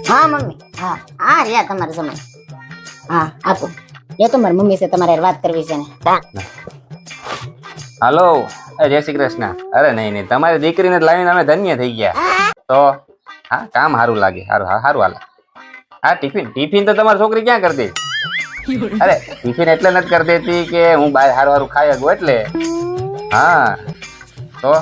હા મમ્મી, હા હા રહ્યા તમારા સમય. હા આપો, એ તો મારી મમ્મી છે, તમારે હારે વાત કરવી છે ને. હાલો, જય શ્રી કૃષ્ણ. અરે નહીં તમારી દીકરીને લાવીને અમે ધન્ય થઈ ગયા. તો હા, કામ સારું લાગે, સારું હાલે. હા, ટિફિન તો તમારી છોકરી ક્યાં કરતી? અરે ટિફિન એટલે નથી કરતી હતી કે હું બહાર સારું ખાઈ શકું એટલે. હા તો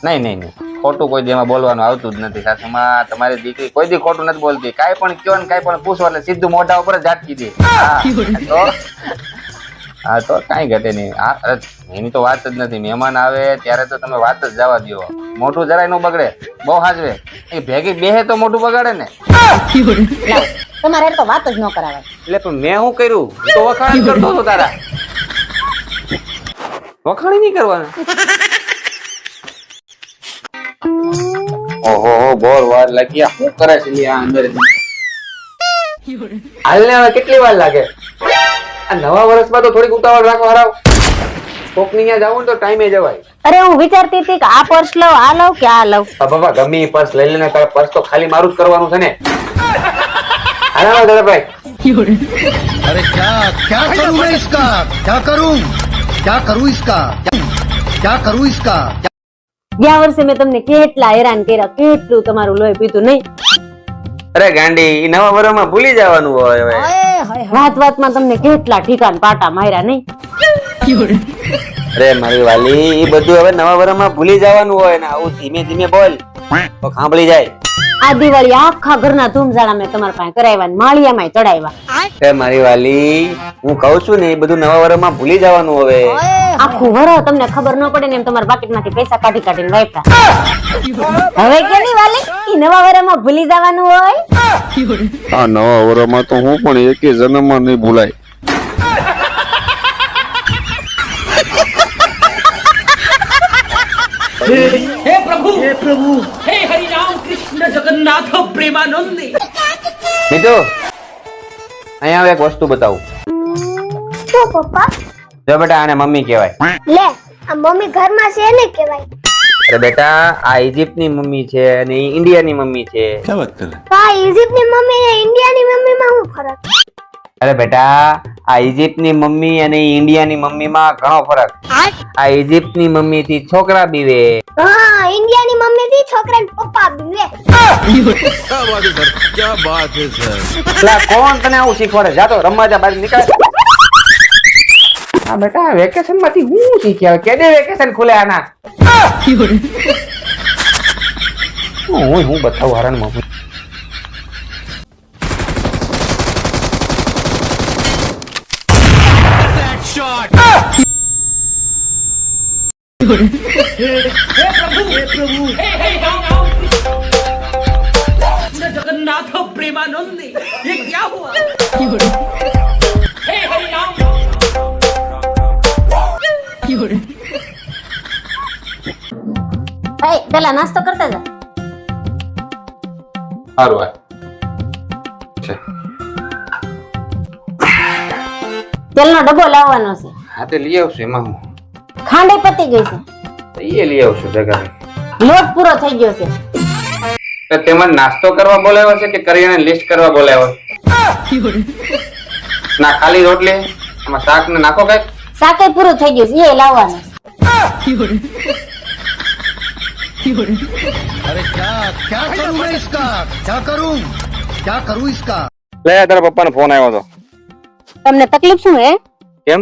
નહીં ખોટું કોઈ દી એમાં બોલવાનું આવતું જ નથી. સાસુમાં તમારી દીકરી કોઈ દી ખોટું નથી બોલતી. કાંઈ પણ કયો ને કાંઈ પણ પૂછો એટલે સીધું મોઢા ઉપર જ ઝાટકી દે. હા તો કાંઈ ઘટે નહીં. હા એની તો વાત જ નથી. મહેમાન આવે ત્યારે તો તમે વાત જ જવા દો. મોઢું જરાય ન બગડે, બહુ હાજવે. એ ભેગી બેહે તો મોઢું બગાડે ને. તમારે તો વાત જ ન કરાવે. એટલે પણ મેં શું કર્યું? તો વખાણ કરતો હતો તારા. વખાણી નહીં કરવાના. ઓહો બોલ વાર લાગ્યા. શું કરે છે લી આ અંદર? હાલને હવે કેટલી વાર લાગે? આ નવા વર્ષમાં તો થોડીક ઉતાવળ રાખો હરાવ. કોકની ત્યાં જાવું તો ટાઈમે જવાય. અરે હું વિચારતી હતી કે આ પર્સ લઉં, આ લઉં કે આ લઉં. બાબા ગમે એ પર્સ લઈ લેને, તારે પર્સ તો ખાલી મારું જ કરવાનું છે ને. હાલો દાદાભાઈ. अरे क्या करूं मैं इसका? क्या करूं इसका? क्या करूं इसका? ગયા વર્ષે મેં તમને કેટલા હેરાન કર્યા, કેટલું તમારું લોહી પીતું નહીં. અરે ગાંડી, નવા વર્ષમાં ભૂલી જવાનું હોય હવે. વાતમાં તમને કેટલા ઠીકાન પાટા માર્યા નહીં. અરે મારી વાલી, એ બધું હવે નવા વર્ષમાં ભૂલી જવાનું હોય ને. આવું ધીમે ધીમે બોલ તો સાંભળી જાય. આ દિવાળી આખા ઘરના ધૂમઝાડા મેં તમારા પાસે કરાવ્યા, માળિયામાં ચડાવ્યા. એ મારી વાલી, હું કઉ છું ને એ બધું નવા વર્ષમાં ભૂલી જવાનું હવે. આખું વરહ તમને ખબર ન પડે ને એમ તમારા પાકીટમાંથી પૈસા કાઢીને વાપરા. હવે કેની વાલી, ઈ નવા વર્ષમાં ભૂલી જવાનું હોય. આ નવા વર્ષમાં તો હું પણ એકે જન્મમાં નહીં ભૂલાય. हे प्रभु हे हरि राम कृष्ण जगन्नाथ प्रेमानंद. મીતુ, અહીંયા એક વસ્તુ બતાવું. શું પપ્પા? જો બેટા, આને મમ્મી કહેવાય. લે, આ મમ્મી ઘરમાં છે ને કહેવાય. અરે બેટા, આ ઇજિપ્તની મમ્મી છે અને ઇન્ડિયાની મમ્મી છે. તો આ ઇજિપ્તની મમ્મી અને ઇન્ડિયાની મમ્મીમાં શું ફરક? અરે બેટા, આ ઇજિપ્તની મમ્મી અને ઇન્ડિયાની મમ્મીમાં ઘણો ફરક. આ ઇજિપ્તની મમ્મી થી છોકરા બીવે. હા, ઇન્ડિયાની મમ્મી થી છોકરાને પપ્પા બીવે. क्या बात है सर? એટલે કોણ તને આવું શીખવાડે? જા તો રમવા જા, બહાર નીકળ. હા બેટા, વેકેશન માંથી હું શીખ્યા? કેદે વેકેશન ખુલે આના? હું બતાવું હારણ મમ્મી. हे हरि राम कृष्ण जगन्नाथ प्रेमानंद. ये क्या हुआ? हे हरि राम. પેલા નાસ્તો કરતા જા. સારું છે. તેલનો ડબ્બો લાવવાનો છે. હા તે લઈ આવશું. એમાં હું ખાંડે પતી ગઈ છે. એ લઈ આવશું. જગા લોટ પૂરો થઈ ગયો છે. તો તેમાં નાસ્તો કરવા બોલાવ્યો છે કે કરિયાણા લિસ્ટ કરવા બોલાવ્યો? ના, ખાલી રોટલી, આમાં શાક ને નાખો કઈક. શાકે પૂરું થઈ ગયું છે, એ લાવવાનું. अरे क्या करूं मैं इसका? क्या करूं इसका? લે, તારા પપ્પાનો ફોન આવ્યો હતો. તમને તકલીફ શું હે? કેમ?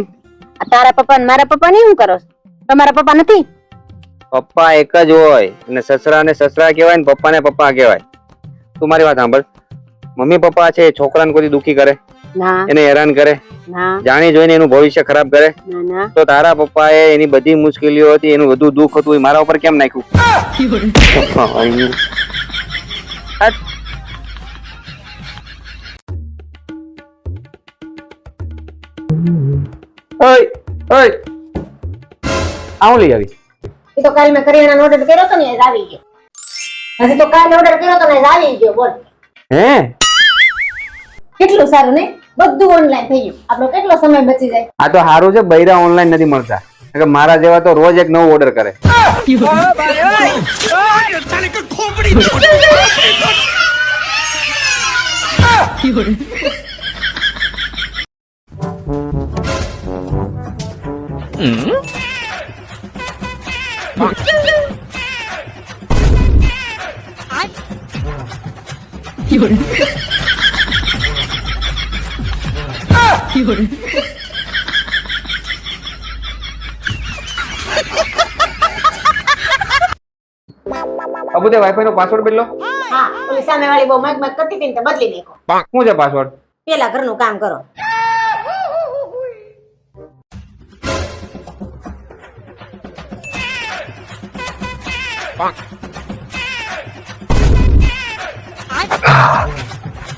તારા પપ્પા ને મારા પપ્પા ને શું કરો? તમારા પપ્પા નથી? પપ્પા એક જ હોય અને સસરા ને સસરા કહેવાય ને પપ્પા ને પપ્પા કહેવાય. તું મારી વાત સાંભળ. મમ્મી પપ્પા છે છોકરાને કોઈ દુખી કરે, ના એને હેરાન કરે, ના જાણી જોઈને એનું ભવિષ્ય ખરાબ કરે. ના. તો તારા પપ્પાએ એની બધી મુશ્કેલીઓ હતી, એનું બધું દુઃખ હતું, એ મારા ઉપર કેમ નાખ્યું? આવું લઈ આવી. એ તો કાલ મેં કરિયાણાનો ઓર્ડર કર્યો તો ને, એ આવી ગયો. હજી તો કાલ ઓર્ડર કર્યો તો ને, એ આવી ગયો. બોલ, હે કેટલું સારું ને, બધું ઓનલાઈન થઈ ગયું. આપણો કેટલો સમય બચી જાય. આ તો સારું છે, બૈરા ઓનલાઈન નથી મળતા. મારા જેવા તો રોજ એક નવું ઓર્ડર કરે. અબુ તે વાઈફાઈ નો પાસવર્ડ બદલો. હા ઓલી સામેવાળી બહુ મગ મગ કરતી હતી ને તો બદલી નાખો. શું છે પાસવર્ડ? પેલા ઘરનું કામ કરો.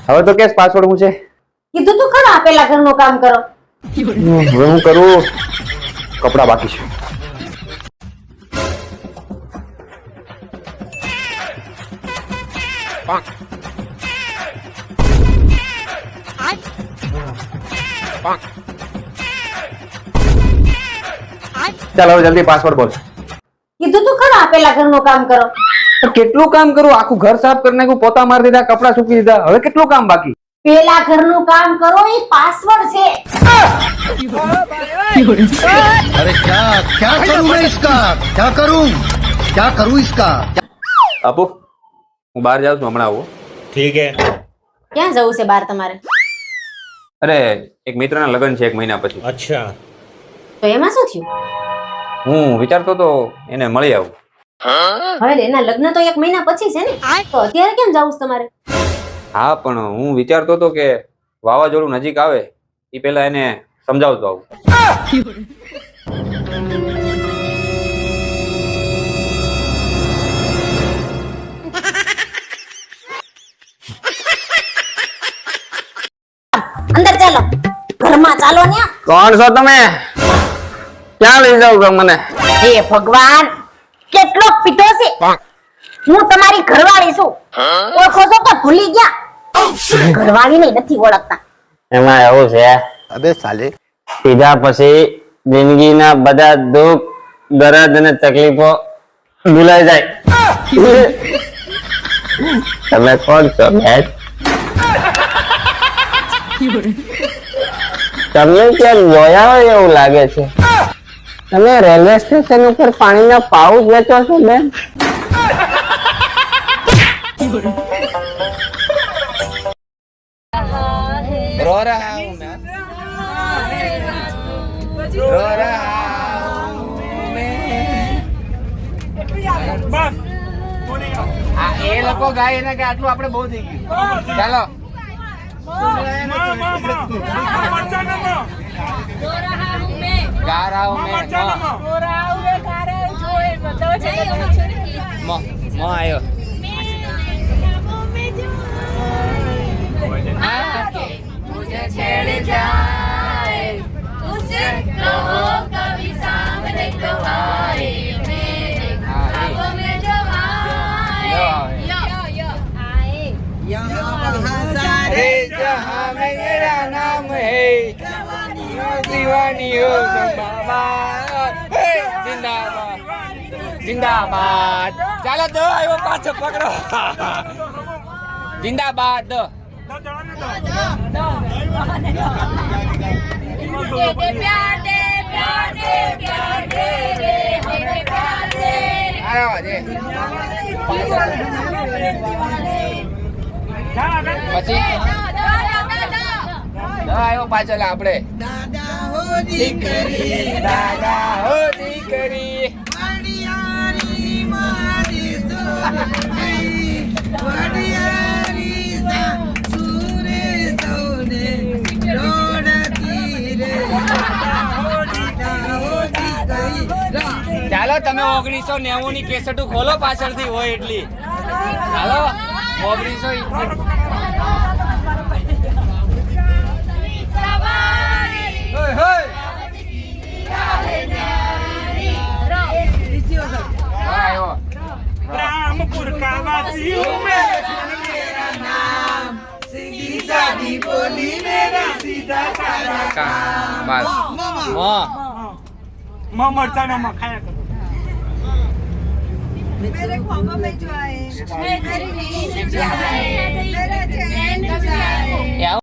હવે તો કેસ પાસવર્ડ શું છે? કીધું તું ખરા પેલા ઘરનું કામ કરો. હવે હું કરું? કપડા બાકી છે. ચાલ હવે જલ્દી પાસવર્ડ બોલ. કીધું તું ખરા પેલા ઘરનું કામ કરો. કેટલું કામ કરું? આખું ઘર સાફ કરી નાખ્યું, પોતા મારી દીધા, કપડા સૂકી દીધા. હવે કેટલું કામ બાકી? પેલા ઘરનું કામ કરો એ પાસવર્ડ છે. अरे क्या क्या करूं मैं इसका क्या करूं इसका આપો હું બહાર જાઉં છું, હમણાં આવું. ક્યાં જવું છે બહાર તમારે? અરે એક મિત્રના લગ્ન છે 1 મહિના પછી. તો એમાં શું થયું? હું વિચારતો તો એને મળી આવું. હવે એના લગ્ન તો 1 મહિના પછી છે ને, તો અત્યારે કેમ જવું છે તમારે? હા પણ હું વિચારતો હતો કે વાવાઝોડું નજીક આવે એ પહેલા એને સમજાવતો આવું. અંદર ચાલો, ઘરમાં ચાલો ને. કોણ છો તમે? ક્યાં લઈ જાવ છો મને? હે ભગવાન, કેટલો પીટો છે. હું તમારી ઘરવાળી છું, ઓળખો છો કે ભૂલી ગયા? ઘરવાળીને નથી ઓળખતા. એમાં એવું છે, अबे साले સીધા પછી જિંદગીના બધા દુઃખ દર્દ અને તકલીફો ભૂલાઈ જાય. તમે કોણ છો બેન? તમને ક્યાંક જોયા હોય એવું લાગે છે. તમે રેલવે સ્ટેશન ઉપર પાણીના પાઉચ વેચો છો બેન? रो रहा हूँ मैं, रो रहा हूँ मैं. આ એ લોકો ગાય એને કે આટલું આપણે બહુ થઈ ગયું. ચાલો गा रहा हूँ मैं. मो आयो. मुझे छेड़ जाए उसे कहो कभी सामने तो आए मेरे ख्वाबों में जो आए आए यहाँ सारे जहाँ में मेरा नाम है दीवानी हो जिंदाबाद जिंदाबाद. ચાલો દો આવ્યો પાછો પકડો. जिंदाबाद. दे प्यार दे प्यार दे प्यार दे रे हमें प्यार दे પછી આવ્યો પાછળ આપણે. દાદા હો દીકરી ચાલો તમે 1990 ની કેસેટો ખોલો પાછળથી હોય એટલી. ચાલો 1900 रामपुर का वासी हूँ मैं, मेरा नाम सीधी सादी बोली मेरा सीधा सादा काम. બસ मरचाना में खाया करो. मेरे ख्वाबों में जो आए